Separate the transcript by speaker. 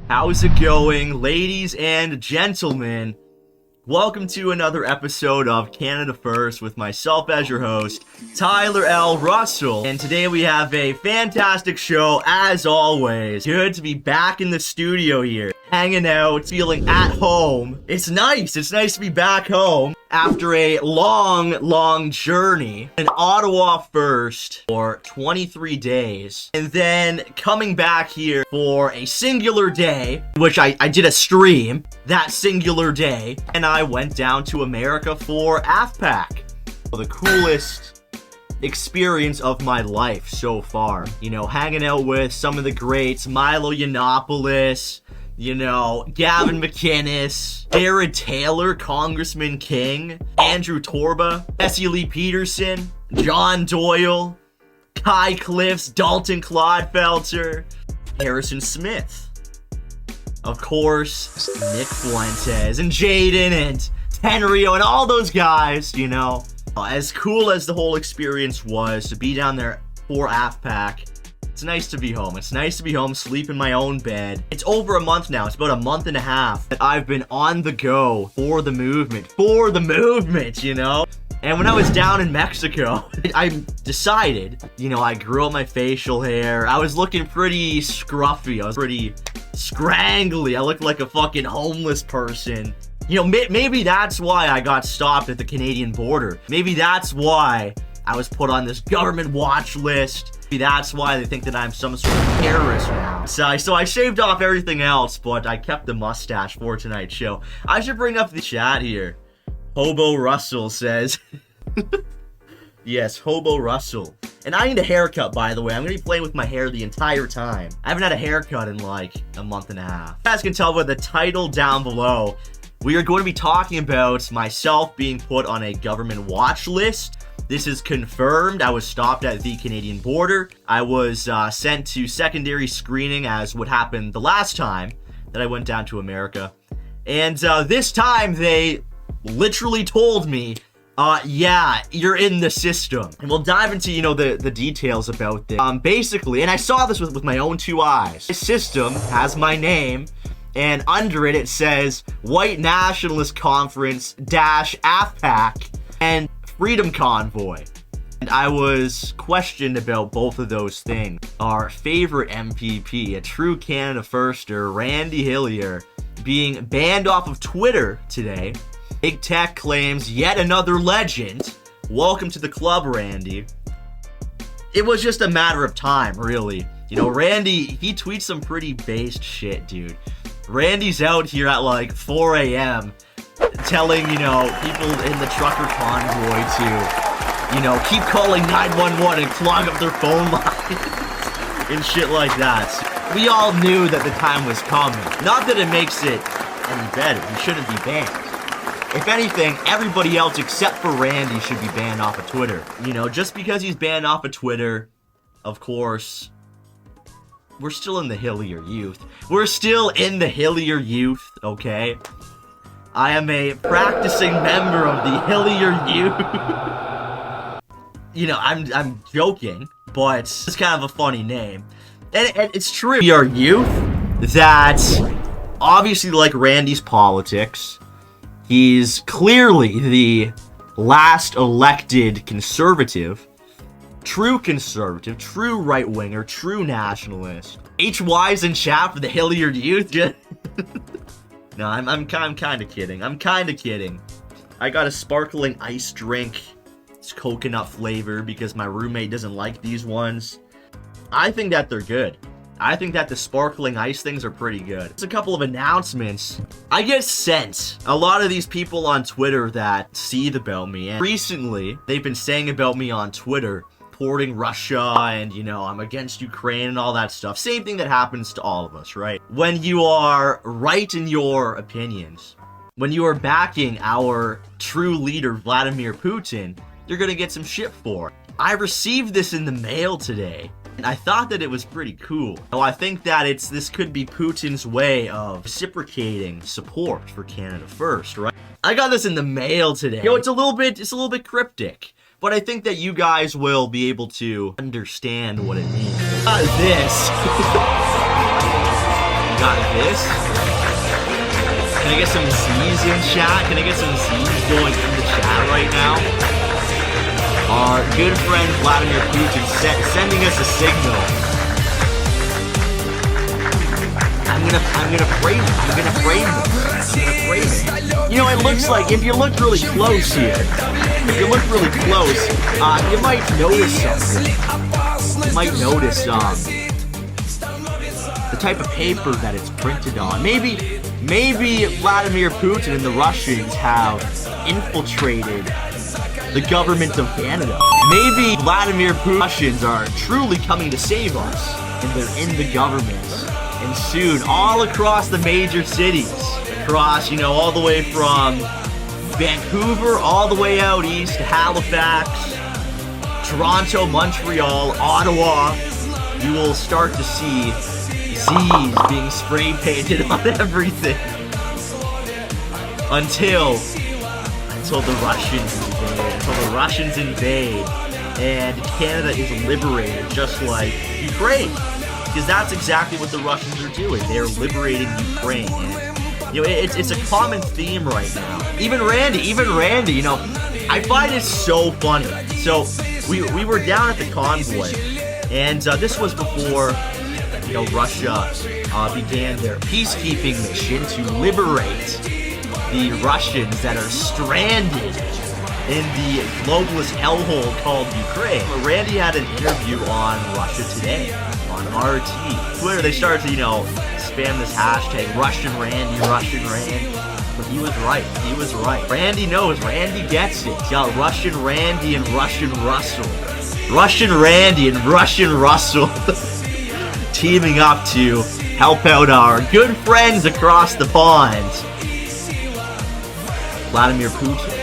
Speaker 1: How's it going, ladies and gentlemen? Welcome to another episode of Canada First with myself as your host, Tyler L. Russell. And today we have a fantastic show, as always. Good to be back in the studio here, hanging out, feeling at home. It's nice to be back home after a long journey in Ottawa first for 23 days. And then coming back here for a singular day, which I did a stream that singular day, and I went down to America for AFPAC. The coolest experience of my life so far. You know, hanging out with some of the greats, Milo Yiannopoulos, you know, Gavin McInnes, Jared Taylor, Congressman King, Andrew Torba, Jesse Lee Peterson, John Doyle, Kai Cliffs, Dalton Clodfelter, Harrison Smith. Of course, Nick Fuentes and Jaden and Tenrio and all those guys, you know. As cool as the whole experience was to be down there for AFPAC, it's nice to be home. It's nice to be home, sleep in my own bed. It's over a month now. It's about a month and a half that I've been on the go for the movement, you know? And when I was down in Mexico, I decided, you know, I grew out my facial hair. I was looking pretty scruffy. I was pretty scrangly. I looked like a fucking homeless person. You know, maybe that's why I got stopped at the Canadian border. Maybe that's why I was put on this government watch list. Maybe that's why they think that I'm some sort of terrorist now. So I shaved off everything else, but I kept the mustache for tonight's show. I should bring up the chat here. Hobo Russell says... Yes, Hobo Russell. And I need a haircut, by the way. I'm going to be playing with my hair the entire time. I haven't had a haircut in like a month and a half. You guys can tell by the title down below, we are going to be talking about myself being put on a government watch list. This is confirmed. I was stopped at the Canadian border. I was sent to secondary screening, as what happened the last time that I went down to America. And this time they literally told me, yeah, you're in the system. And we'll dive into, you know, the details about this. Basically, and I saw this with my own two eyes. The system has my name, and under it, it says White Nationalist Conference - AFPAC and Freedom Convoy. And I was questioned about both of those things. Our favorite MPP, a true Canada Firster, Randy Hillier, being banned off of Twitter today. Big Tech claims yet another legend. Welcome to the club, Randy. It was just a matter of time, really. You know, Randy, he tweets some pretty based shit, dude. Randy's out here at like 4 a.m. telling, you know, people in the trucker convoy to, you know, keep calling 911 and clog up their phone lines and shit like that. So we all knew that the time was coming. Not that it makes it any better. He shouldn't be banned. If anything, everybody else except for Randy should be banned off of Twitter. You know, just because he's banned off of Twitter, of course, we're still in the Hillier youth. We're still in the Hillier youth, okay? I am a practicing member of the Hillier youth. You know, I'm joking, but it's kind of a funny name. And it's true. We are youth that obviously like Randy's politics. He's clearly the last elected conservative, true right-winger, true nationalist. HY's in chat for the Hillier youth. No, I'm kind of kidding. I'm kind of kidding. I got a sparkling ice drink. It's coconut flavor because my roommate doesn't like these ones. I think that they're good. I think that the sparkling ice things are pretty good. There's a couple of announcements. I get sent a lot of these people on Twitter that seethe about me. And recently, they've been saying about me on Twitter, supporting Russia and, you know, I'm against Ukraine and all that stuff. Same thing that happens to all of us, right? When you are right in your opinions, when you are backing our true leader, Vladimir Putin, you're gonna get some shit for it. I received this in the mail today. And I thought that it was pretty cool. So I think that this could be Putin's way of reciprocating support for Canada First, right? I got this in the mail today. You know, it's a little bit cryptic, but I think that you guys will be able to understand what it means. This. got this. Can I get some Z's in chat? Can I get some Z's going in the chat right now? Our good friend Vladimir Putin sending us a signal. I'm gonna frame it. I'm gonna frame it. You know, it looks like, if you look really close here, you might notice something. You might notice the type of paper that it's printed on. Maybe Vladimir Putin and the Russians have infiltrated the government of Canada. Maybe Vladimir Putin Russians are truly coming to save us, and they're in the government. And soon, all across the major cities, across, all the way from Vancouver, all the way out east to Halifax, Toronto, Montreal, Ottawa, you will start to see Z's being spray painted on everything. Until the Russians invade, and Canada is liberated, just like Ukraine. Because that's exactly what the Russians are doing. They're liberating Ukraine. And, it's a common theme right now. Even Randy, I find it so funny. So we were down at the convoy, and this was before Russia began their peacekeeping mission to liberate the Russians that are stranded in the globalist hellhole called Ukraine. Randy had an interview on Russia Today, on RT. Twitter, they started to, spam this hashtag, Russian Randy. But he was right. Randy knows, Randy gets it. He's got Russian Randy and Russian Russell. Russian Randy and Russian Russell teaming up to help out our good friends across the pond. Vladimir Putin